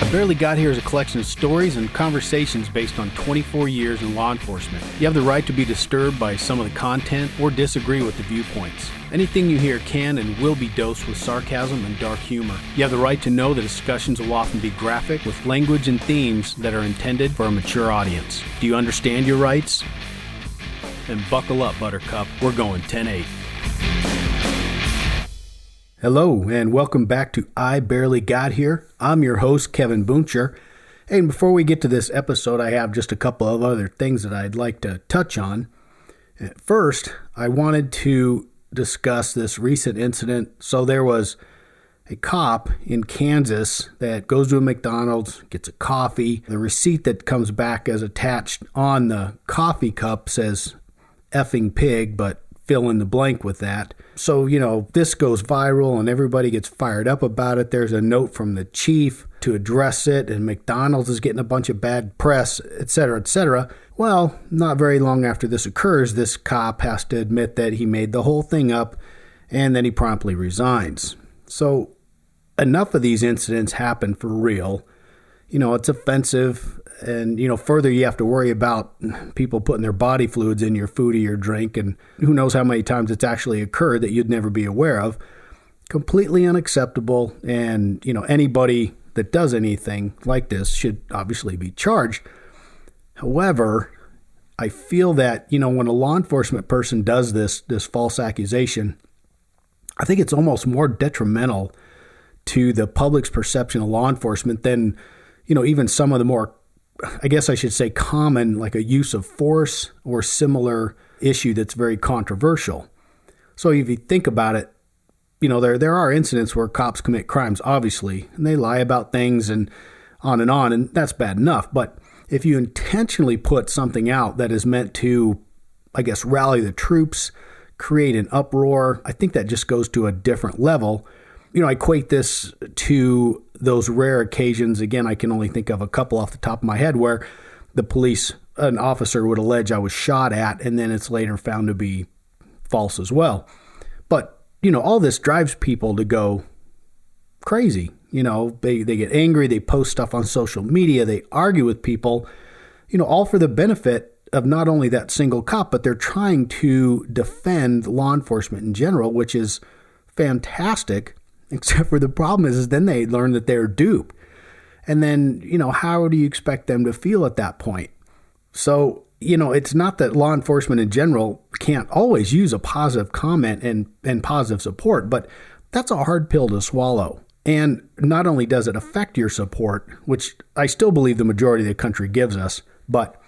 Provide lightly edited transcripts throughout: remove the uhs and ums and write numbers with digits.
I Barely Got Here is a collection of stories and conversations based on 24 years in law enforcement. You have the right to be disturbed by some of the content or disagree with the viewpoints. Anything you hear can and will be dosed with sarcasm and dark humor. You have the right to know the discussions will often be graphic with language and themes that are intended for a mature audience. Do you understand your rights? Then buckle up, Buttercup. We're going 10-8. Hello, and welcome back to I Barely Got Here. I'm your host, Kevin Buncher. And before we get to this episode, I have just a couple of other things that I'd like to touch on. First, I wanted to discuss this recent incident. So there was a cop in Kansas that goes to a McDonald's, gets a coffee. The receipt that comes back as attached on the coffee cup says effing pig, but fill in the blank with that. So, this goes viral and everybody gets fired up about it. There's a note from the chief to address it, and McDonald's is getting a bunch of bad press, etc., etc. Well, not very long after this occurs, this cop has to admit that he made the whole thing up, and then he promptly resigns. So, enough of these incidents happen for real. It's offensive. And, further, you have to worry about people putting their body fluids in your food or your drink. And who knows how many times it's actually occurred that you'd never be aware of. Completely unacceptable. And, anybody that does anything like this should obviously be charged. However, I feel that, when a law enforcement person does this false accusation, I think it's almost more detrimental to the public's perception of law enforcement than, even some of the more, I guess I should say, common, like a use of force or similar issue that's very controversial. So if you think about it, there are incidents where cops commit crimes, obviously, and they lie about things and on, and that's bad enough. But if you intentionally put something out that is meant to, I guess, rally the troops, create an uproar, I think that just goes to a different level. I equate this to those rare occasions, again, I can only think of a couple off the top of my head, where an officer would allege I was shot at, and then it's later found to be false as well. But, all this drives people to go crazy. They get angry, they post stuff on social media, they argue with people, all for the benefit of not only that single cop, but they're trying to defend law enforcement in general, which is fantastic. Except for the problem is then they learn that they're duped. And then, how do you expect them to feel at that point? So, it's not that law enforcement in general can't always use a positive comment and positive support, but that's a hard pill to swallow. And not only does it affect your support, which I still believe the majority of the country gives us, but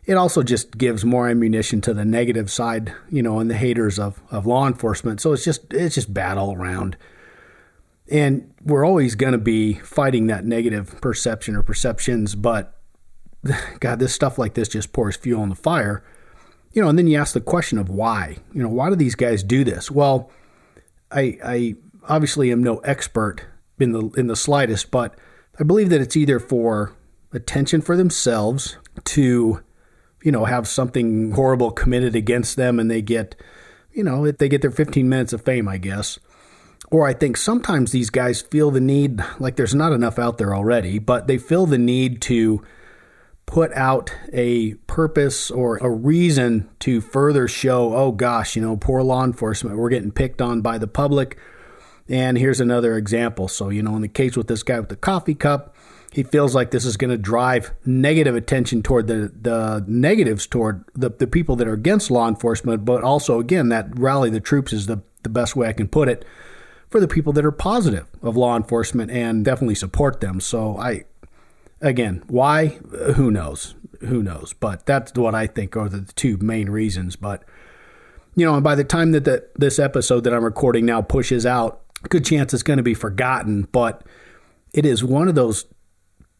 it also just gives more ammunition to the negative side, and the haters of law enforcement. So it's just bad all around. And we're always going to be fighting that negative perception or perceptions, but God, this stuff like this just pours fuel on the fire. And then you ask the question of why. Why do these guys do this? Well, I obviously am no expert in the slightest, but I believe that it's either for attention for themselves to, have something horrible committed against them, and they get their 15 minutes of fame, I guess. Or I think sometimes these guys feel the need, like there's not enough out there already, but they feel the need to put out a purpose or a reason to further show, oh gosh, poor law enforcement, we're getting picked on by the public. And here's another example. So, in the case with this guy with the coffee cup, he feels like this is going to drive negative attention toward the negatives toward the people that are against law enforcement, but also, again, that rally the troops is the best way I can put it, for the people that are positive of law enforcement and definitely support them. So why? Who knows? But that's what I think are the two main reasons. But, and by the time that this episode that I'm recording now pushes out, good chance it's going to be forgotten. But it is one of those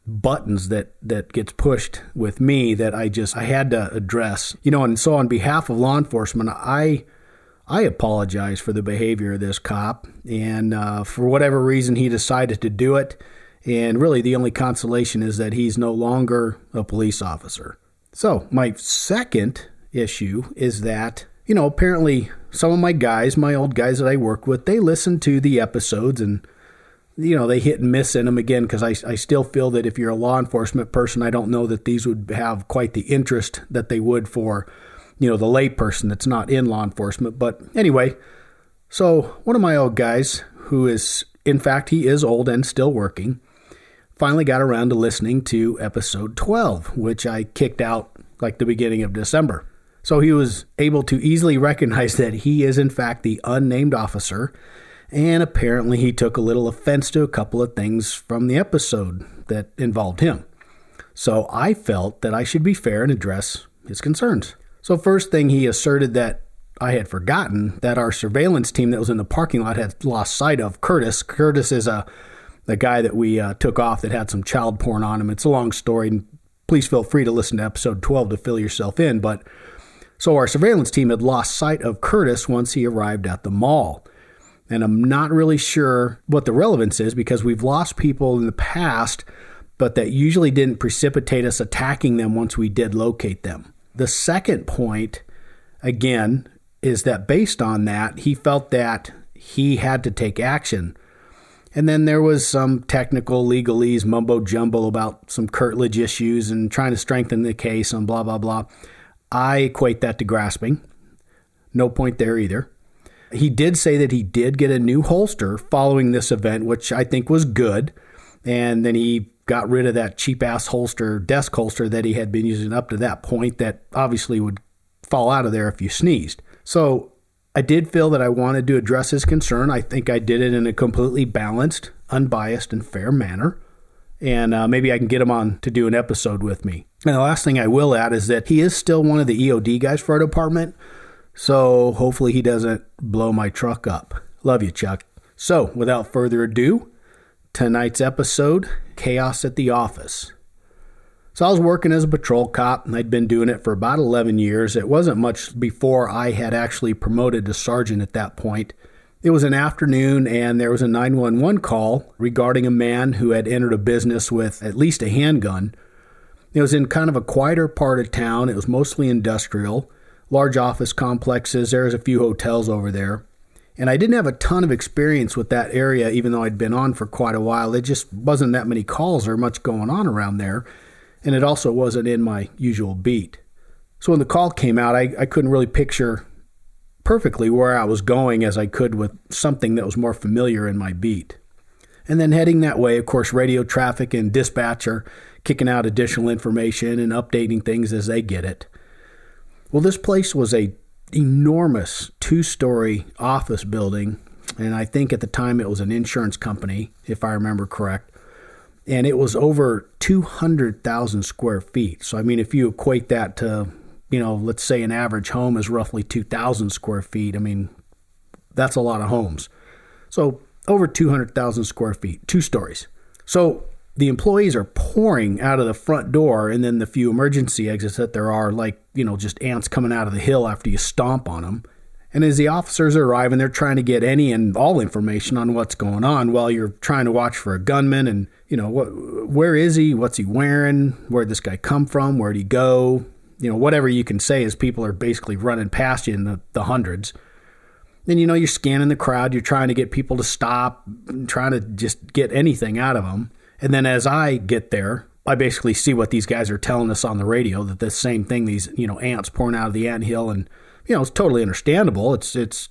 buttons that gets pushed with me that I had to address. And so on behalf of law enforcement, I apologize for the behavior of this cop, and for whatever reason he decided to do it. And really the only consolation is that he's no longer a police officer. So my second issue is that, apparently some of my old guys that I work with, they listen to the episodes, and they hit and miss in them again, because I still feel that if you're a law enforcement person, I don't know that these would have quite the interest that they would for, the lay person that's not in law enforcement. But anyway, so one of my old guys, who is, in fact, he is old and still working, finally got around to listening to episode 12, which I kicked out like the beginning of December. So he was able to easily recognize that he is, in fact, the unnamed officer. And apparently he took a little offense to a couple of things from the episode that involved him. So I felt that I should be fair and address his concerns. So first thing, he asserted that I had forgotten that our surveillance team that was in the parking lot had lost sight of Curtis. Curtis is the guy that we took off that had some child porn on him. It's a long story, and please feel free to listen to episode 12 to fill yourself in. But so our surveillance team had lost sight of Curtis once he arrived at the mall. And I'm not really sure what the relevance is, because we've lost people in the past, but that usually didn't precipitate us attacking them once we did locate them. The second point, again, is that based on that, he felt that he had to take action. And then there was some technical legalese mumbo jumbo about some curtilage issues and trying to strengthen the case and blah, blah, blah. I equate that to grasping. No point there either. He did say that he did get a new holster following this event, which I think was good. And then he got rid of that cheap-ass holster, desk holster, that he had been using up to that point that obviously would fall out of there if you sneezed. So I did feel that I wanted to address his concern. I think I did it in a completely balanced, unbiased, and fair manner. And maybe I can get him on to do an episode with me. And the last thing I will add is that he is still one of the EOD guys for our department. So hopefully he doesn't blow my truck up. Love you, Chuck. So without further ado, tonight's episode, Chaos at the Office. So I was working as a patrol cop, and I'd been doing it for about 11 years. It wasn't much before I had actually promoted to sergeant at that point. It was an afternoon, and there was a 911 call regarding a man who had entered a business with at least a handgun. It was in kind of a quieter part of town. It was mostly industrial, large office complexes. There was a few hotels over there. And I didn't have a ton of experience with that area, even though I'd been on for quite a while. There just wasn't that many calls or much going on around there. And it also wasn't in my usual beat. So when the call came out, I couldn't really picture perfectly where I was going as I could with something that was more familiar in my beat. And then heading that way, of course, radio traffic and dispatch are kicking out additional information and updating things as they get it. Well, this place was a enormous 2-story office building, and I think at the time it was an insurance company, if I remember correct. And it was over 200,000 square feet. So, I mean, if you equate that to, let's say an average home is roughly 2,000 square feet. I mean, that's a lot of homes. So over 200,000 square feet, 2 stories. So the employees are pouring out of the front door, and then the few emergency exits that there are, like, just ants coming out of the hill after you stomp on them. And as the officers arrive, and they're trying to get any and all information on what's going on while you're trying to watch for a gunman and, where is he? What's he wearing? Where'd this guy come from? Where'd he go? Whatever you can say as people are basically running past you in the hundreds. Then, you're scanning the crowd. You're trying to get people to stop, trying to just get anything out of them. And then as I get there, I basically see what these guys are telling us on the radio, that the same thing, these, ants pouring out of the anthill. And, it's totally understandable. It's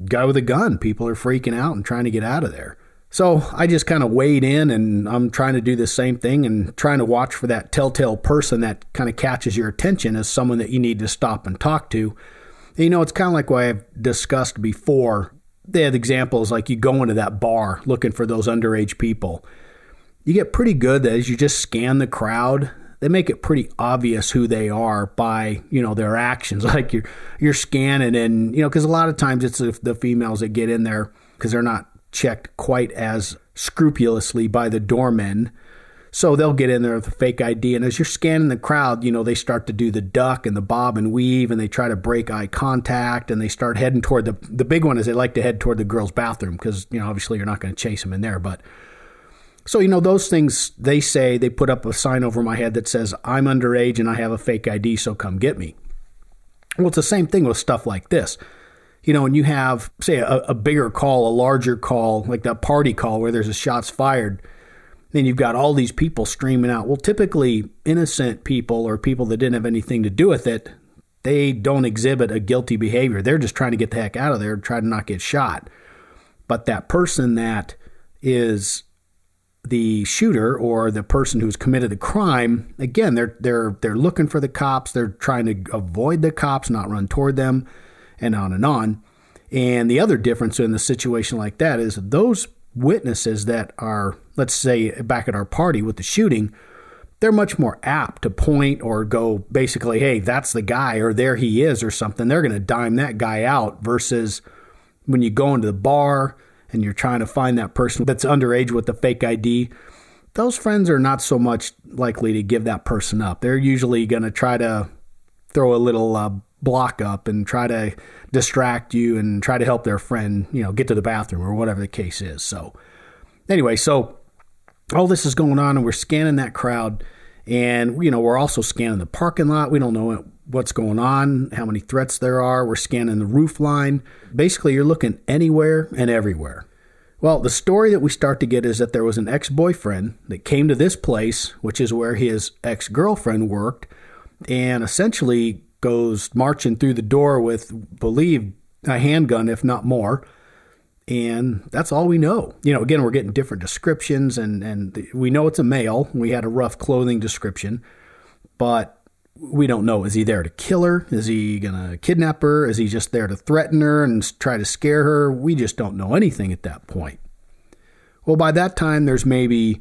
guy with a gun. People are freaking out and trying to get out of there. So I just kind of wade in, and I'm trying to do the same thing and trying to watch for that telltale person that kind of catches your attention as someone that you need to stop and talk to. And, it's kind of like what I've discussed before. They have examples like you go into that bar looking for those underage people. You get pretty good that as you just scan the crowd, they make it pretty obvious who they are by, their actions. Like you're scanning, and, because a lot of times it's the females that get in there because they're not checked quite as scrupulously by the doormen. So they'll get in there with a fake ID. And as you're scanning the crowd, they start to do the duck and the bob and weave, and they try to break eye contact, and they start heading toward the big one is they like to head toward the girls' bathroom because, obviously you're not going to chase them in there. But so, those things, they say, they put up a sign over my head that says, I'm underage and I have a fake ID, so come get me. Well, it's the same thing with stuff like this. And you have, say, a bigger call, a larger call, like that party call where there's a shots fired, then you've got all these people streaming out. Well, typically innocent people or people that didn't have anything to do with it, they don't exhibit a guilty behavior. They're just trying to get the heck out of there and try to not get shot. But that person that is the shooter or the person who's committed the crime, again, they're looking for the cops. They're trying to avoid the cops, not run toward them, and on and on. And the other difference in the situation like that is those witnesses that are, let's say, back at our party with the shooting, they're much more apt to point or go basically, hey, that's the guy, or there he is, or something. They're going to dime that guy out versus when you go into the bar and you're trying to find that person that's underage with the fake ID. Those friends are not so much likely to give that person up. They're usually going to try to throw a little block up and try to distract you and try to help their friend, get to the bathroom or whatever the case is. So anyway, all this is going on and we're scanning that crowd, and, we're also scanning the parking lot. We don't know what's going on, how many threats there are. We're scanning the roof line. Basically, you're looking anywhere and everywhere. Well, the story that we start to get is that there was an ex-boyfriend that came to this place, which is where his ex-girlfriend worked, and essentially goes marching through the door with, believe, a handgun, if not more. And that's all we know. Again, we're getting different descriptions, and we know it's a male. We had a rough clothing description, but we don't know. Is he there to kill her? Is he going to kidnap her? Is he just there to threaten her and try to scare her? We just don't know anything at that point. Well, by that time, there's maybe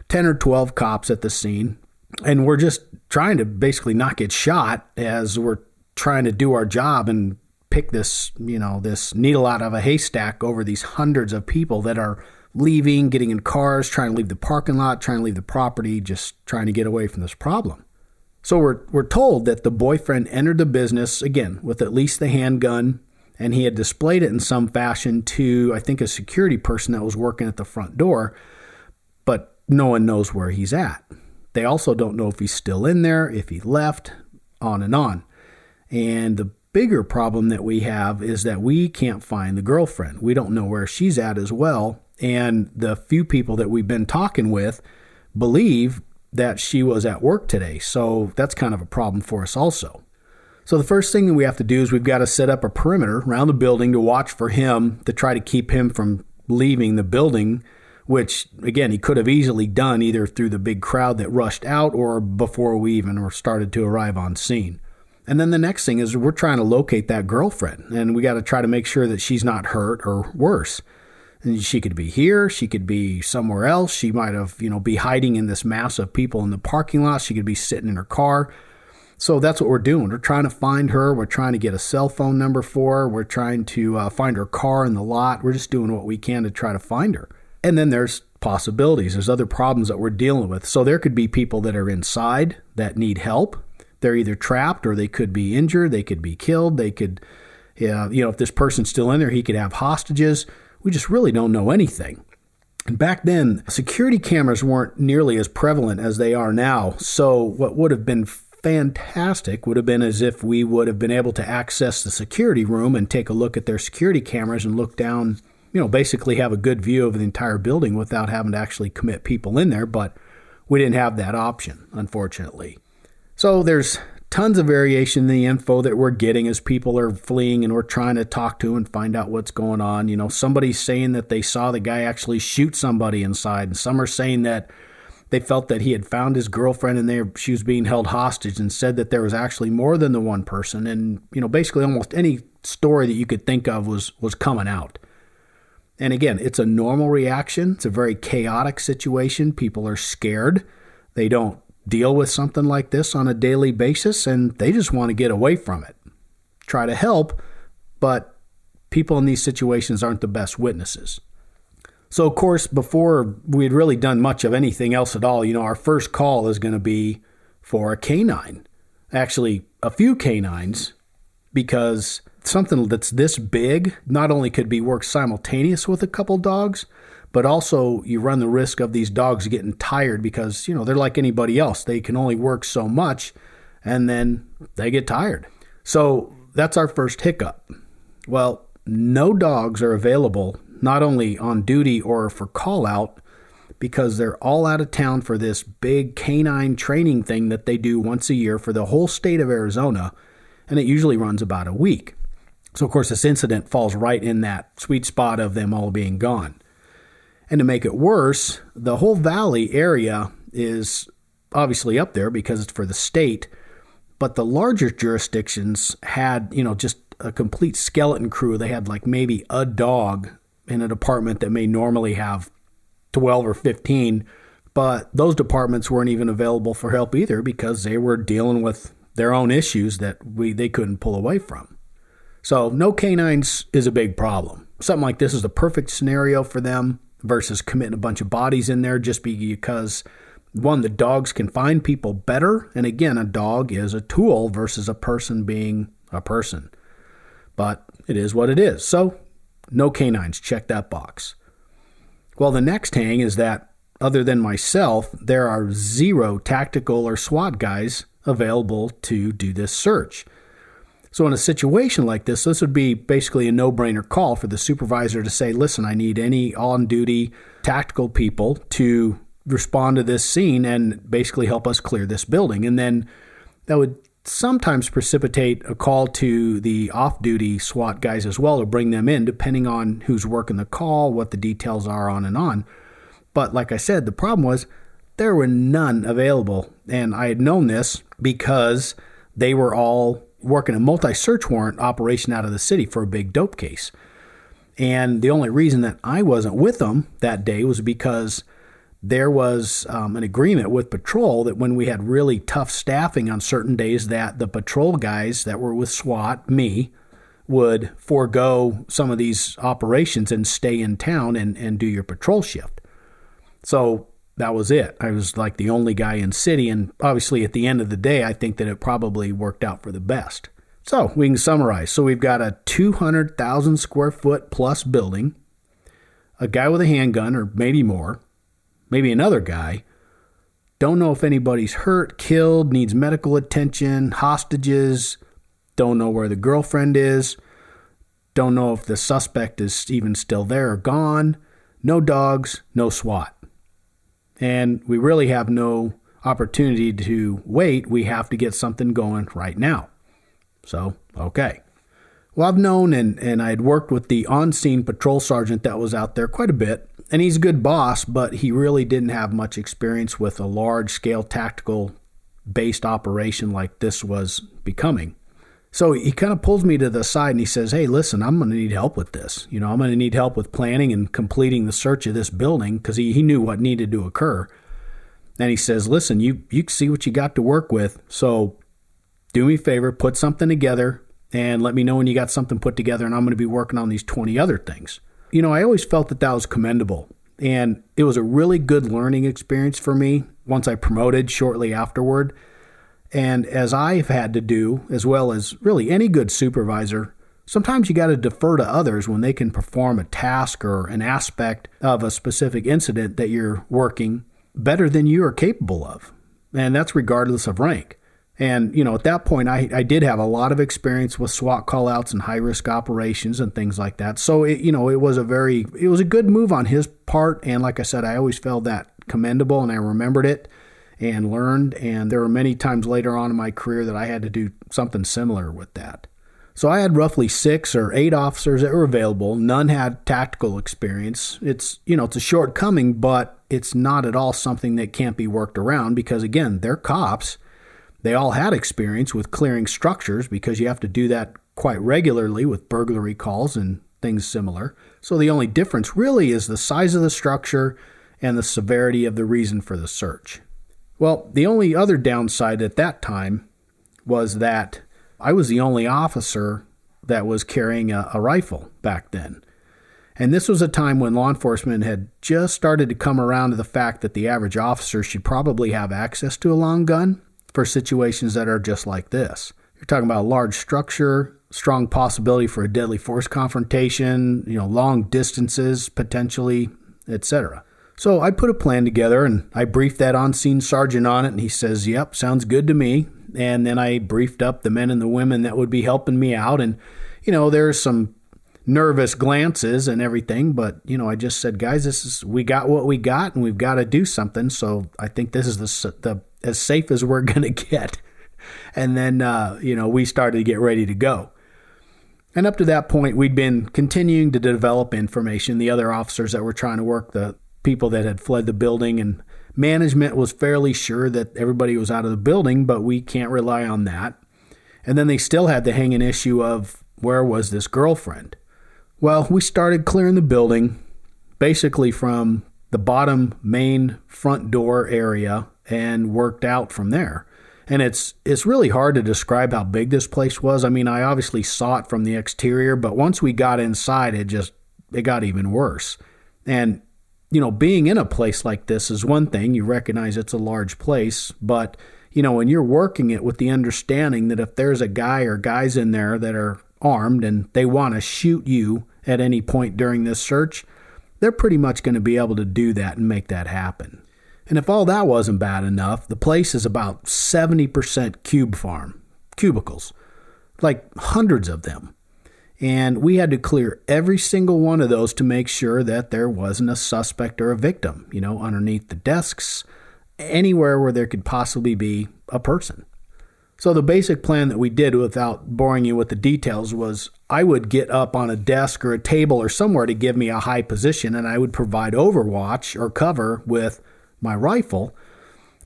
10 or 12 cops at the scene, and we're just trying to basically not get shot as we're trying to do our job and pick this needle out of a haystack over these hundreds of people that are leaving, getting in cars, trying to leave the parking lot, trying to leave the property, just trying to get away from this problem. So we're told that the boyfriend entered the business, again, with at least the handgun, and he had displayed it in some fashion to, I think, a security person that was working at the front door, but no one knows where he's at. They also don't know if he's still in there, if he left, on and on. And the bigger problem that we have is that we can't find the girlfriend. We don't know where she's at as well. And the few people that we've been talking with believe that she was at work today. So that's kind of a problem for us also. So the first thing that we have to do is we've got to set up a perimeter around the building to watch for him, to try to keep him from leaving the building, which, again, he could have easily done either through the big crowd that rushed out or before we even started to arrive on scene. And then the next thing is we're trying to locate that girlfriend, and we got to try to make sure that she's not hurt or worse. And she could be here. She could be somewhere else. She might have, be hiding in this mass of people in the parking lot. She could be sitting in her car. So that's what we're doing. We're trying to find her. We're trying to get a cell phone number for her. We're trying to find her car in the lot. We're just doing what we can to try to find her. And then there's possibilities. There's other problems that we're dealing with. So there could be people that are inside that need help. They're either trapped or they could be injured. They could be killed. They could, if this person's still in there, he could have hostages. We just really don't know anything. And back then, security cameras weren't nearly as prevalent as they are now. So what would have been fantastic would have been as if we would have been able to access the security room and take a look at their security cameras and look down, basically have a good view of the entire building without having to actually commit people in there. But we didn't have that option, unfortunately. So there's tons of variation in the info that we're getting as people are fleeing and we're trying to talk to and find out what's going on. Somebody's saying that they saw the guy actually shoot somebody inside, and some are saying that they felt that he had found his girlfriend and she was being held hostage, and said that there was actually more than the one person. And, basically almost any story that you could think of was coming out. And again, it's a normal reaction. It's a very chaotic situation. People are scared. They don't deal with something like this on a daily basis, and they just want to get away from it. Try to help, but people in these situations aren't the best witnesses. So, of course, before we had really done much of anything else at all, our first call is going to be for a canine. Actually, a few canines, because something that's this big not only could be worked simultaneous with a couple dogs, but also you run the risk of these dogs getting tired because, they're like anybody else. They can only work so much, and then they get tired. So that's our first hiccup. Well, no dogs are available, not only on duty or for call out, because they're all out of town for this big canine training thing that they do once a year for the whole state of Arizona, and it usually runs about a week. So, of course, this incident falls right in that sweet spot of them all being gone. And to make it worse, the whole valley area is obviously up there because it's for the state, but the larger jurisdictions had, just a complete skeleton crew. They had like maybe a dog in a department that may normally have 12 or 15, but those departments weren't even available for help either because they were dealing with their own issues that they couldn't pull away from. So no canines is a big problem. Something like this is the perfect scenario for them versus committing a bunch of bodies in there just because, one, the dogs can find people better. And again, a dog is a tool versus a person being a person. But it is what it is. So no canines, check that box. Well, the next hang is that other than myself, there are 0 tactical or SWAT guys available to do this search. So in a situation like this would be basically a no-brainer call for the supervisor to say, listen, I need any on-duty tactical people to respond to this scene and basically help us clear this building. And then that would sometimes precipitate a call to the off-duty SWAT guys as well to bring them in, depending on who's working the call, what the details are, on and on. But like I said, the problem was there were none available. And I had known this because they were all working a multi-search warrant operation out of the city for a big dope case. And the only reason that I wasn't with them that day was because there was an agreement with patrol that when we had really tough staffing on certain days that the patrol guys that were with SWAT, me, would forego some of these operations and stay in town and do your patrol shift. So that was it. I was like the only guy in city, and obviously at the end of the day, I think that it probably worked out for the best. So we can summarize. So we've got a 200,000 square foot plus building, a guy with a handgun or maybe more, maybe another guy. Don't know if anybody's hurt, killed, needs medical attention, hostages. Don't know where the girlfriend is. Don't know if the suspect is even still there or gone. No dogs, no SWAT. And we really have no opportunity to wait. We have to get something going right now. So, okay. Well, I've known and I had worked with the on-scene patrol sergeant that was out there quite a bit. And he's a good boss, but he really didn't have much experience with a large-scale tactical-based operation like this was becoming. So he kind of pulls me to the side and he says, hey, listen, I'm going to need help with this. I'm going to need help with planning and completing the search of this building because he knew what needed to occur. And he says, listen, you see what you got to work with. So do me a favor, put something together and let me know when you got something put together, and I'm going to be working on these 20 other things. I always felt that was commendable, and it was a really good learning experience for me once I promoted shortly afterward. And as I've had to do, as well as really any good supervisor, sometimes you got to defer to others when they can perform a task or an aspect of a specific incident that you're working better than you are capable of. And that's regardless of rank. And, at that point, I did have a lot of experience with SWAT callouts and high-risk operations and things like that. So, it was a good move on his part. And like I said, I always felt that commendable, and I remembered it and learned. And there were many times later on in my career that I had to do something similar with that. So I had roughly 6 or 8 officers that were available. None had tactical experience. It's a shortcoming, but it's not at all something that can't be worked around because, again, they're cops. They all had experience with clearing structures because you have to do that quite regularly with burglary calls and things similar. So the only difference really is the size of the structure and the severity of the reason for the search. Well, the only other downside at that time was that I was the only officer that was carrying a rifle back then. And this was a time when law enforcement had just started to come around to the fact that the average officer should probably have access to a long gun for situations that are just like this. You're talking about a large structure, strong possibility for a deadly force confrontation, long distances potentially, etc. So I put a plan together and I briefed that on-scene sergeant on it, and he says, yep, sounds good to me. And then I briefed up the men and the women that would be helping me out. And, there's some nervous glances and everything, but I just said, guys, we got what we got, and we've got to do something. So I think this is the as safe as we're going to get. And then we started to get ready to go. And up to that point, we'd been continuing to develop information. The other officers that were trying to work the people that had fled the building, and management was fairly sure that everybody was out of the building, but we can't rely on that. And then they still had the hanging issue of, where was this girlfriend? Well, we started clearing the building, basically from the bottom main front door area, and worked out from there. And it's really hard to describe how big this place was. I mean, I obviously saw it from the exterior, but once we got inside, it got even worse. And, being in a place like this is one thing. You recognize it's a large place, but, when you're working it with the understanding that if there's a guy or guys in there that are armed and they want to shoot you at any point during this search, they're pretty much going to be able to do that and make that happen. And if all that wasn't bad enough, the place is about 70% cube farm, cubicles, like hundreds of them. And we had to clear every single one of those to make sure that there wasn't a suspect or a victim, underneath the desks, anywhere where there could possibly be a person. So the basic plan that we did, without boring you with the details, was I would get up on a desk or a table or somewhere to give me a high position, and I would provide overwatch or cover with my rifle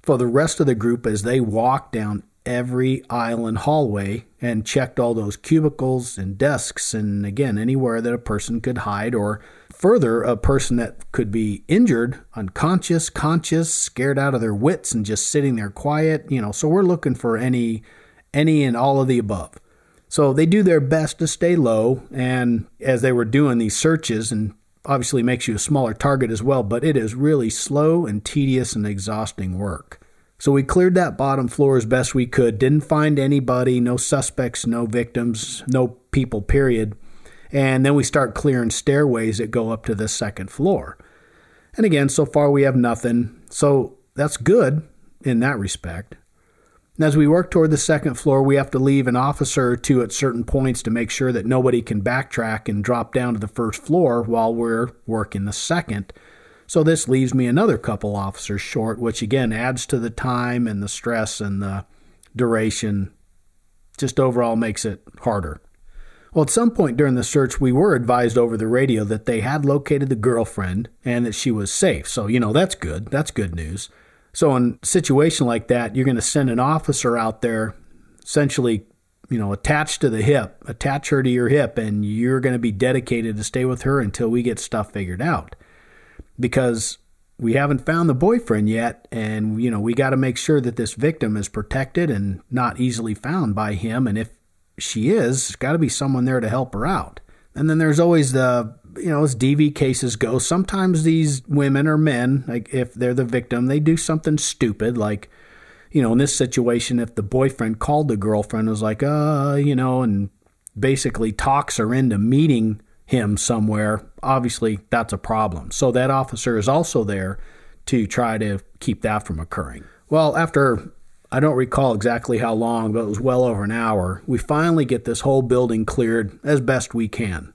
for the rest of the group as they walked down every aisle and hallway and checked all those cubicles and desks, and again, anywhere that a person could hide, or further, a person that could be injured, unconscious, conscious, scared out of their wits and just sitting there quiet, so we're looking for any and all of the above. So they do their best to stay low, and as they were doing these searches, and obviously makes you a smaller target as well, but it is really slow and tedious and exhausting work. So we cleared that bottom floor as best we could, didn't find anybody, no suspects, no victims, no people, period. And then we start clearing stairways that go up to the second floor. And again, so far we have nothing. So that's good in that respect. And as we work toward the second floor, we have to leave an officer or two at certain points to make sure that nobody can backtrack and drop down to the first floor while we're working the second. So this leaves me another couple officers short, which again adds to the time and the stress and the duration. Just overall makes it harder. Well, at some point during the search, we were advised over the radio that they had located the girlfriend and that she was safe. So, that's good. That's good news. So in a situation like that, you're going to send an officer out there, essentially, attached to the hip, attach her to your hip, and you're going to be dedicated to stay with her until we get stuff figured out. Because we haven't found the boyfriend yet, and, we got to make sure that this victim is protected and not easily found by him. And if she is, there's got to be someone there to help her out. And then there's always the, as DV cases go, sometimes these women or men, like if they're the victim, they do something stupid. Like, in this situation, if the boyfriend called the girlfriend, was like, and basically talks her into meeting him somewhere, obviously that's a problem. So that officer is also there to try to keep that from occurring. Well, after, I don't recall exactly how long, but it was well over an hour, we finally get this whole building cleared as best we can.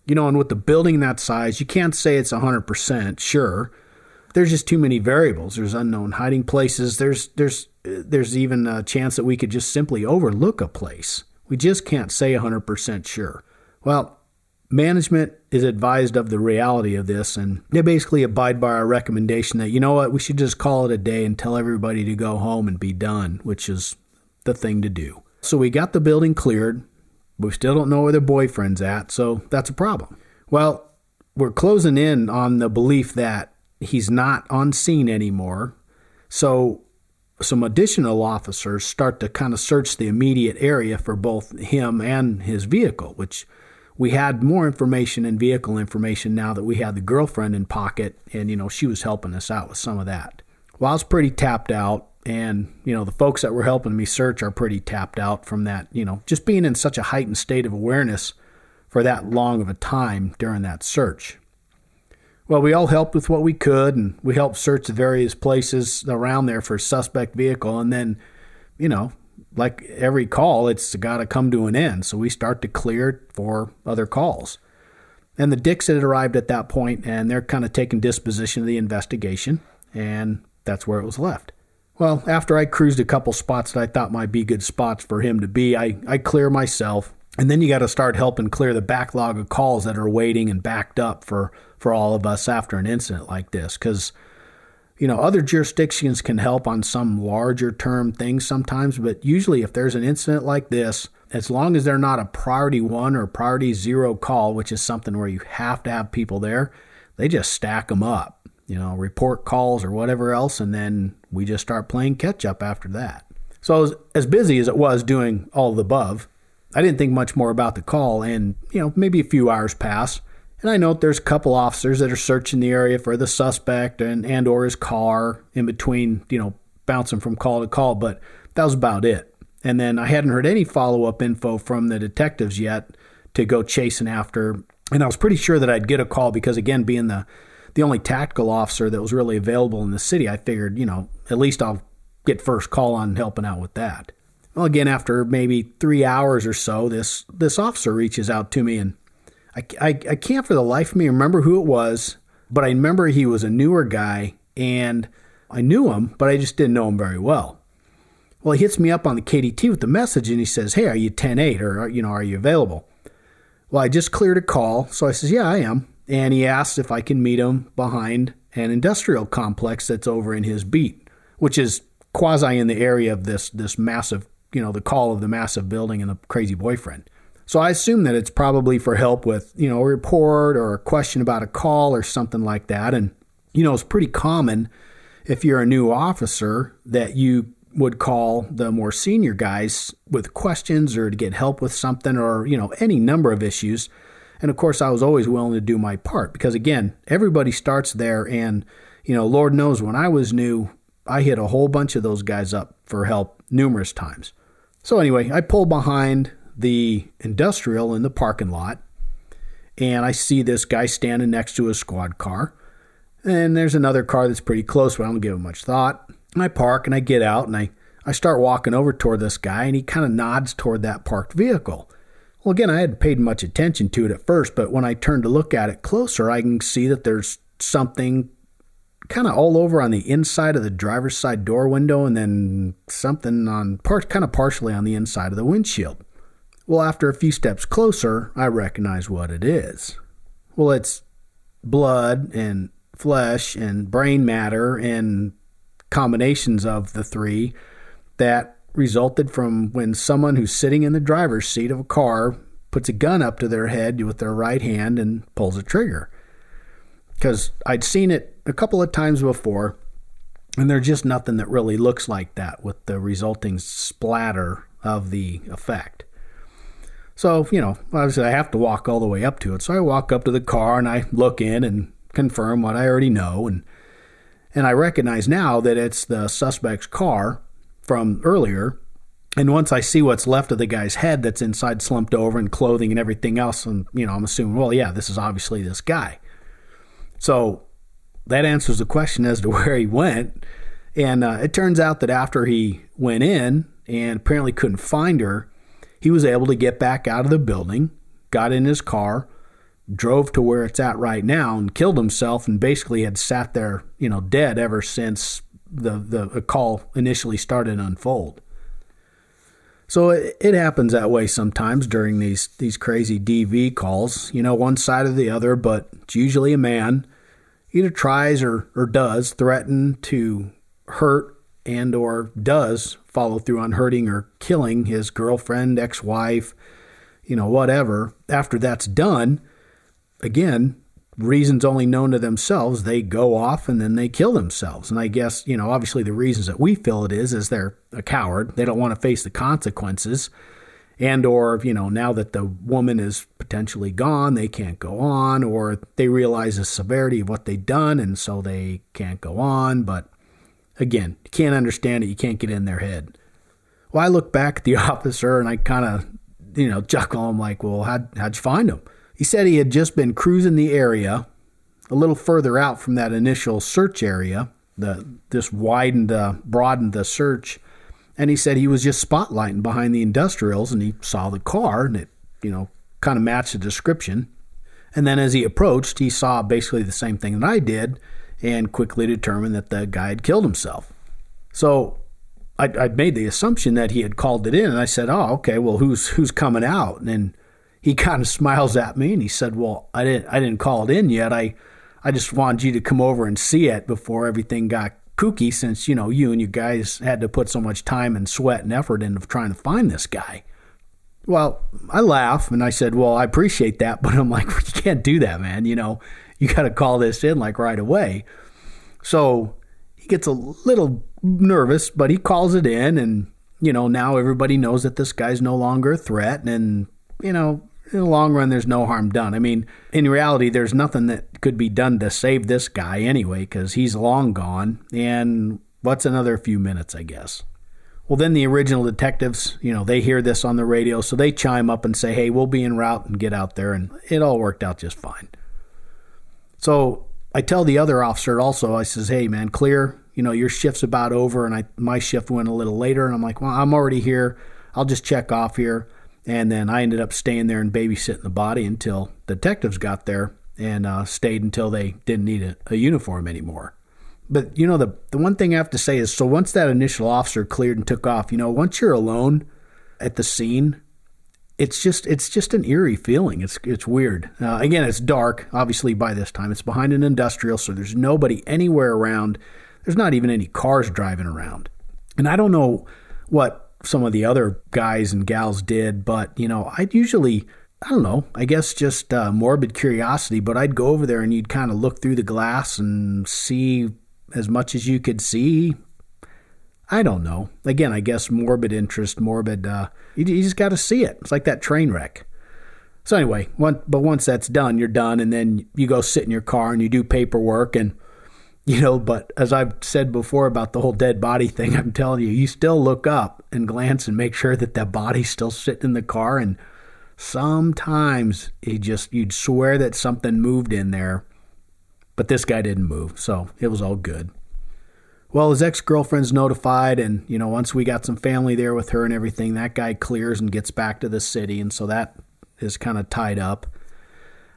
And with the building that size, you can't say it's 100% sure. There's just too many variables. There's unknown hiding places. There's even a chance that we could just simply overlook a place. We just can't say 100% sure. Well, management is advised of the reality of this, and they basically abide by our recommendation that, we should just call it a day and tell everybody to go home and be done, which is the thing to do. So we got the building cleared. We still don't know where their boyfriend's at, so that's a problem. Well, we're closing in on the belief that he's not on scene anymore, so some additional officers start to kind of search the immediate area for both him and his vehicle, which we had more information and vehicle information now that we had the girlfriend in pocket, and, she was helping us out with some of that. Well, I was pretty tapped out, and, the folks that were helping me search are pretty tapped out from that, just being in such a heightened state of awareness for that long of a time during that search. Well, we all helped with what we could, and we helped search the various places around there for a suspect vehicle, and then, like every call, it's got to come to an end. So we start to clear it for other calls. And the Dicks had arrived at that point, and they're kind of taking disposition of the investigation, and that's where it was left. Well, after I cruised a couple spots that I thought might be good spots for him to be, I clear myself. And then you got to start helping clear the backlog of calls that are waiting and backed up for all of us after an incident like this. Because, other jurisdictions can help on some larger term things sometimes, but usually if there's an incident like this, as long as they're not a priority 1 or priority 0 call, which is something where you have to have people there, they just stack them up. Report calls or whatever else, and then we just start playing catch up after that. So I was as busy as it was doing all of the above, I didn't think much more about the call, and maybe a few hours pass, and I note there's a couple officers that are searching the area for the suspect and or his car in between, bouncing from call to call, but that was about it. And then I hadn't heard any follow-up info from the detectives yet to go chasing after, and I was pretty sure that I'd get a call because, again, being the only tactical officer that was really available in the city, I figured, at least I'll get first call on helping out with that. Well, again, after maybe 3 hours or so, this officer reaches out to me, and I can't for the life of me remember who it was, but I remember he was a newer guy, and I knew him, but I just didn't know him very well. Well, he hits me up on the KDT with the message, and he says, "Hey, are you 10-8, or, are you available?" Well, I just cleared a call, so I says, "Yeah, I am." And he asked if I can meet him behind an industrial complex that's over in his beat, which is quasi in the area of this massive, the call of the massive building and the crazy boyfriend. So I assume that it's probably for help with, a report or a question about a call or something like that. And, it's pretty common if you're a new officer that you would call the more senior guys with questions or to get help with something or, any number of issues. And of course, I was always willing to do my part because, again, everybody starts there. And, Lord knows when I was new, I hit a whole bunch of those guys up for help numerous times. So anyway, I pull behind the industrial in the parking lot, and I see this guy standing next to a squad car. And there's another car that's pretty close, but I don't give it much thought. And I park and I get out and I start walking over toward this guy, and he kind of nods toward that parked vehicle. Well, again, I hadn't paid much attention to it at first, but when I turn to look at it closer, I can see that there's something kind of all over on the inside of the driver's side door window, and then something kind of partially on the inside of the windshield. Well, after a few steps closer, I recognize what it is. Well, it's blood and flesh and brain matter and combinations of the three that resulted from when someone who's sitting in the driver's seat of a car puts a gun up to their head with their right hand and pulls a trigger. Because I'd seen it a couple of times before, and there's just nothing that really looks like that with the resulting splatter of the effect. So, obviously I have to walk all the way up to it. So I walk up to the car and I look in and confirm what I already know. And I recognize now that it's the suspect's car from earlier. And once I see what's left of the guy's head that's inside slumped over and clothing and everything else, and, I'm assuming, well, yeah, this is obviously this guy. So that answers the question as to where he went. And it turns out that after he went in and apparently couldn't find her, he was able to get back out of the building, got in his car, drove to where it's at right now and killed himself, and basically had sat there, dead ever since the call initially started to unfold. So it happens that way sometimes during these crazy DV calls, one side or the other, but it's usually a man either tries or does threaten to hurt and or does follow through on hurting or killing his girlfriend, ex-wife, whatever. After that's done, again, reasons only known to themselves, they go off and then they kill themselves. And I guess, obviously the reasons that we feel it is they're a coward. They don't want to face the consequences. And or, now that the woman is potentially gone, they can't go on, or they realize the severity of what they've done and so they can't go on. But again, you can't understand it. You can't get in their head. Well, I look back at the officer and I kind of, chuckle. I'm like, well, how'd you find him? He said he had just been cruising the area a little further out from that initial search area. This broadened the search. And he said he was just spotlighting behind the industrials, and he saw the car, and it, kind of matched the description. And then as he approached, he saw basically the same thing that I did and quickly determined that the guy had killed himself. So I'd made the assumption that he had called it in, and I said, oh, okay, well, who's coming out? And then he kind of smiles at me, and he said, well, I didn't call it in yet. I just wanted you to come over and see it before everything got kooky, since, you and you guys had to put so much time and sweat and effort into trying to find this guy. Well, I laugh, and I said, well, I appreciate that, but I'm like, you can't do that, man. You got to call this in like right away. So he gets a little nervous, but he calls it in, and, now everybody knows that this guy's no longer a threat, and, in the long run, there's no harm done. I mean, in reality, there's nothing that could be done to save this guy anyway, because he's long gone, and what's another few minutes, I guess. Well, then the original detectives, they hear this on the radio, so they chime up and say, hey, we'll be en route and get out there, and it all worked out just fine. So I tell the other officer also, I says, hey, man, clear, your shift's about over, and my shift went a little later, and I'm like, well, I'm already here. I'll just check off here. And then I ended up staying there and babysitting the body until the detectives got there, and stayed until they didn't need a uniform anymore. But, the one thing I have to say is, so once that initial officer cleared and took off, once you're alone at the scene, it's just an eerie feeling. It's weird. Again, it's dark, obviously, by this time. It's behind an industrial, so there's nobody anywhere around. There's not even any cars driving around. And I don't know what some of the other guys and gals did, but, I'd usually, I don't know, I guess just morbid curiosity, but I'd go over there and you'd kind of look through the glass and see as much as you could see. I don't know. Again, I guess morbid interest, you just got to see it. It's like that train wreck. So anyway, once that's done, you're done, and then you go sit in your car and you do paperwork, and, but as I've said before about the whole dead body thing, I'm telling you still look up and glance and make sure that body's still sitting in the car, and sometimes you'd swear that something moved in there. But this guy didn't move, so it was all good. Well, his ex-girlfriend's notified, and, once we got some family there with her and everything, that guy clears and gets back to the city, and so that is kind of tied up.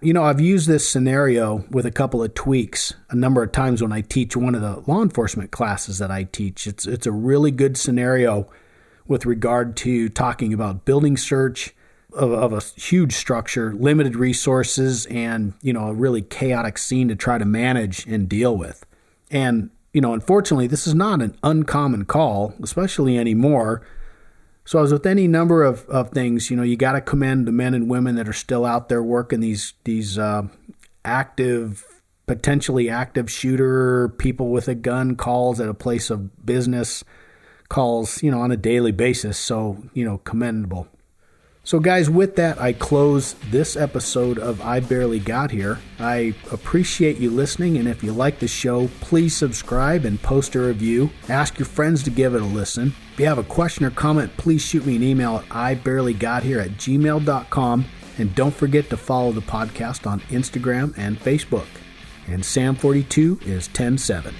I've used this scenario with a couple of tweaks a number of times when I teach one of the law enforcement classes that I teach. It's a really good scenario with regard to talking about building search of a huge structure, limited resources, and, a really chaotic scene to try to manage and deal with. And, unfortunately, this is not an uncommon call, especially anymore. So as with any number of things, you got to commend the men and women that are still out there working these potentially active shooter, people with a gun calls at a place of business, calls, on a daily basis. So, commendable. So guys, with that, I close this episode of I Barely Got Here. I appreciate you listening, and if you like the show, please subscribe and post a review. Ask your friends to give it a listen. If you have a question or comment, please shoot me an email at ibarelygodhere@gmail.com. And don't forget to follow the podcast on Instagram and Facebook. And Sam42 is 10-7.